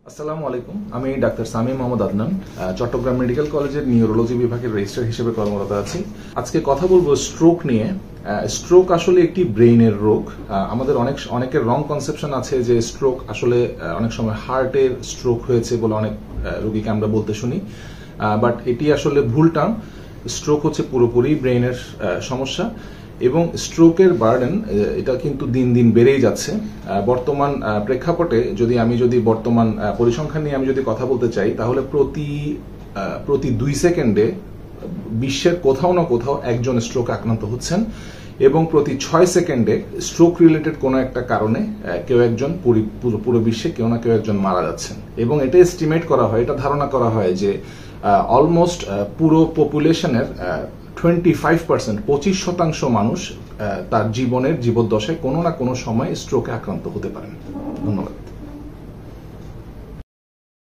আসসালামু আলাইকুম। আমি ডাক্তার সামি মোহাম্মদ আদনান, চট্টগ্রাম মেডিকেল কলেজের নিউরোলজি বিভাগের রেজিস্ট্রার হিসেবে কর্মরত আছি। আজকে কথা বলবো স্ট্রোক নিয়ে। স্ট্রোক আসলে একটি ব্রেইনের রোগ। আমাদের অনেকের রং কনসেপশন আছে যে স্ট্রোক আসলে অনেক সময় হার্টের স্ট্রোক হয়েছে বলে অনেক রোগীকে আমরা বলতে শুনি, বাট এটি আসলে ভুল টার্ম। স্ট্রোক হচ্ছে পুরোপুরি ব্রেইনের সমস্যা এবং স্ট্রোকের বার্ডেন এটা কিন্তু দিন দিন বেড়েই যাচ্ছে। বর্তমান প্রেক্ষাপটে যদি বর্তমান পরিসংখ্যান নিয়ে আমি যদি কথা বলতে চাই, তাহলে প্রতি 2 সেকেন্ডে বিশ্বের কোথাও না কোথাও একজন স্ট্রোক আক্রান্ত হচ্ছেন এবং প্রতি 6 সেকেন্ডে স্ট্রোক রিলেটেড কোনো একটা কারণে কেউ একজন পুরো বিশ্বে কেউ না কেউ একজন মারা যাচ্ছেন। এবং এটা এস্টিমেট করা হয়, এটা ধারণা করা হয় যে অলমোস্ট পুরো পপুলেশনের 25% মানুষ তার জীবদ্দশায় কোনো না কোনো সময় স্ট্রোকে আক্রান্ত হতে পারেন। ধন্যবাদ।